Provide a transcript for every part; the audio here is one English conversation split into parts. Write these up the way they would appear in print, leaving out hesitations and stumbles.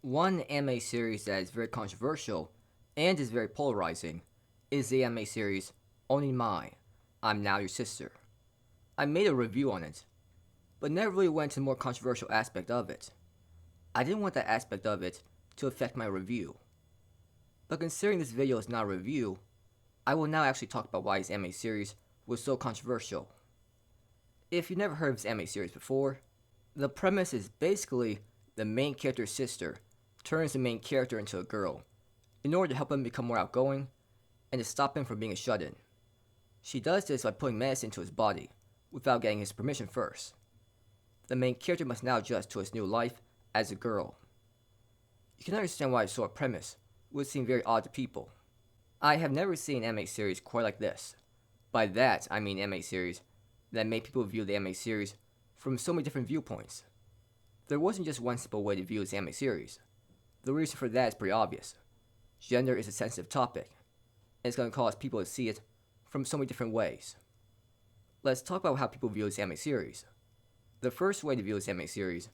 One anime series that is very controversial and is very polarizing is the anime series Onimai, I'm Now Your Sister. I made a review on it, but never really went to the more controversial aspect of it. I didn't want that aspect of it to affect my review. But considering this video is not a review, I will now actually talk about why this anime series was so controversial. If you've never heard of this anime series before, the premise is basically the main character's sister turns the main character into a girl in order to help him become more outgoing and to stop him from being a shut-in. She does this by putting medicine into his body without getting his permission first. The main character must now adjust to his new life as a girl. You can understand why this sort of premise would seem very odd to people. I have never seen an anime series quite like this. By that, I mean anime series that made people view the anime series from so many different viewpoints. There wasn't just one simple way to view this anime series. The reason for that is pretty obvious. Gender is a sensitive topic, and it's going to cause people to see it from so many different ways. Let's talk about how people view this anime series. The first way to view this anime series,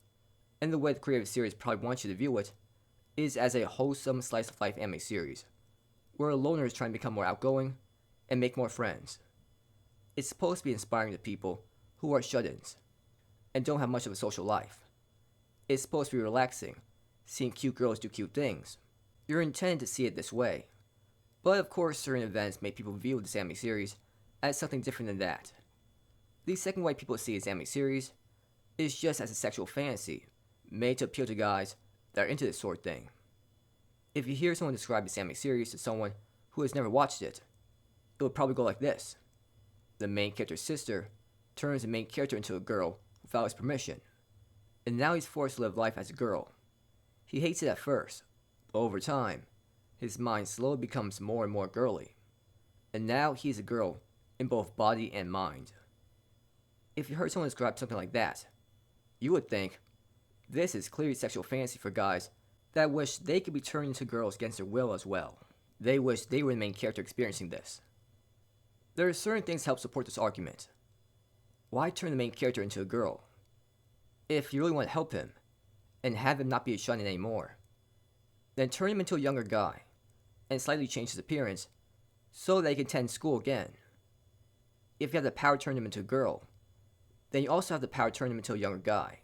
and the way the creative series probably wants you to view it, is as a wholesome slice of life anime series, where a loner is trying to become more outgoing and make more friends. It's supposed to be inspiring to people who are shut-ins and don't have much of a social life. It's supposed to be relaxing, seeing cute girls do cute things. You're intended to see it this way. But of course, certain events make people view this anime series as something different than that. The second way people see this anime series is just as a sexual fantasy made to appeal to guys that are into this sort of thing. If you hear someone describe this anime series to someone who has never watched it would probably go like this. The main character's sister turns the main character into a girl without his permission, and now he's forced to live life as a girl. He hates it at first, but over time, his mind slowly becomes more and more girly, and now he's a girl in both body and mind. If you heard someone describe something like that, you would think, this is clearly sexual fantasy for guys that wish they could be turned into girls against their will as well. They wish they were the main character experiencing this. There are certain things that help support this argument. Why turn the main character into a girl? If you really want to help him, and have him not be a shut-in anymore, then turn him into a younger guy, and slightly change his appearance, so that he can attend school again. If you have the power to turn him into a girl, then you also have the power to turn him into a younger guy.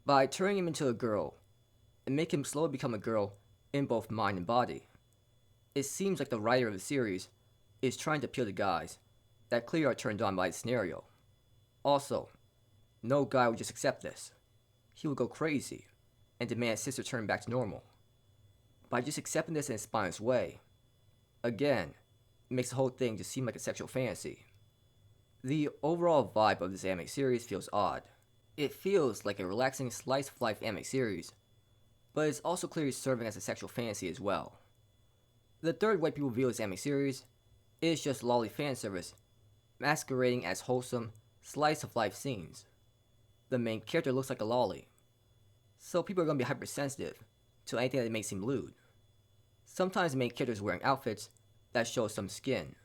By turning him into a girl, and make him slowly become a girl in both mind and body, it seems like the writer of the series is trying to appeal to guys that clearly are turned on by the scenario. Also, no guy would just accept this. He would go crazy and demand his sister turn back to normal. By just accepting this in a spineless way, again, it makes the whole thing just seem like a sexual fantasy. The overall vibe of this anime series feels odd. It feels like a relaxing slice of life anime series, but it's also clearly serving as a sexual fantasy as well. The third way people view this anime series is just lolly fan service, masquerading as wholesome slice of life scenes. The main character looks like a lolly, so people are going to be hypersensitive to anything that makes him lewd. Sometimes the main character is wearing outfits that show some skin,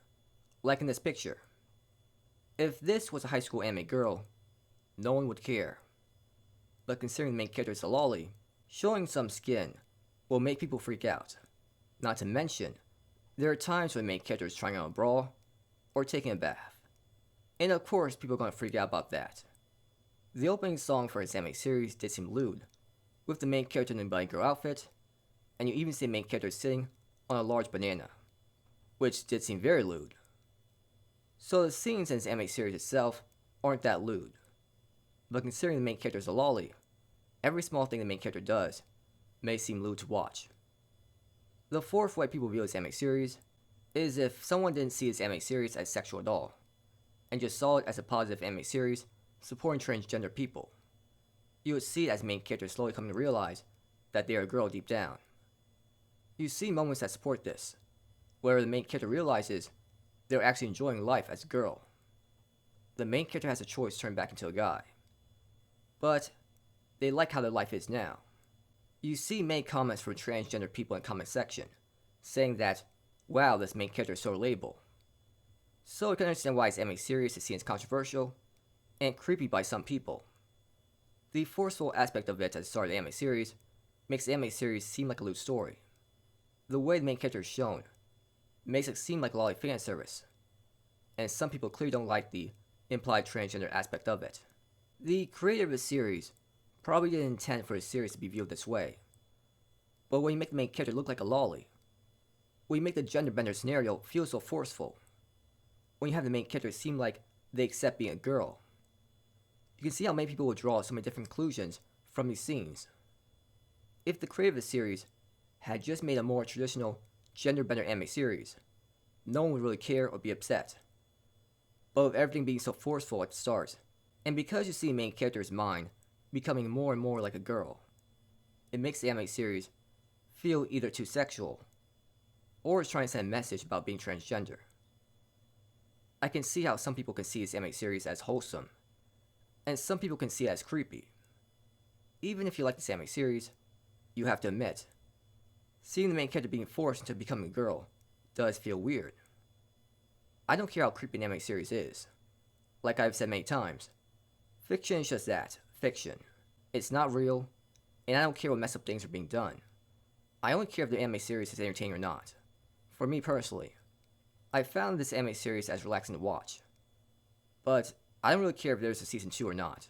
like in this picture. If this was a high school anime girl, no one would care. But considering the main character is a lolly, showing some skin will make people freak out. Not to mention, there are times when the main character is trying on a bra or taking a bath. And of course, people are going to freak out about that. The opening song for this anime series did seem lewd, with the main character in a bunny girl outfit, and you even see the main character sitting on a large banana, which did seem very lewd. So the scenes in this anime series itself aren't that lewd. But considering the main character is a lolly, every small thing the main character does may seem lewd to watch. The fourth way people view this anime series is if someone didn't see this anime series as sexual at all, and just saw it as a positive anime series supporting transgender people. You would see it as the main character slowly coming to realize that they are a girl deep down. You see moments that support this, where the main character realizes they're actually enjoying life as a girl. The main character has a choice to turn back into a guy, but they like how their life is now. You see many comments from transgender people in the comment section, saying that, wow, this main character is so relatable. So you can understand why this anime series is seen as controversial and creepy by some people. The forceful aspect of it at the start of the anime series makes the anime series seem like a loose story. The way the main character is shown makes it seem like a lot of fan service, and some people clearly don't like the implied transgender aspect of it. The creator of the series probably didn't intend for the series to be viewed this way, but when you make the main character look like a lolly, when you make the gender bender scenario feel so forceful, when you have the main character seem like they accept being a girl, you can see how many people will draw so many different conclusions from these scenes. If the creator of the series had just made a more traditional gender bender anime series, no one would really care or be upset. But with everything being so forceful at the start, and because you see the main character's mind becoming more and more like a girl, it makes the anime series feel either too sexual, or it's trying to send a message about being transgender. I can see how some people can see this anime series as wholesome, and some people can see it as creepy. Even if you like this anime series, you have to admit, seeing the main character being forced into becoming a girl does feel weird. I don't care how creepy an anime series is. Like I've said many times, fiction is just that, fiction. It's not real, and I don't care what messed up things are being done. I only care if the anime series is entertaining or not. For me personally, I found this anime series as relaxing to watch. But I don't really care if there's a season 2 or not.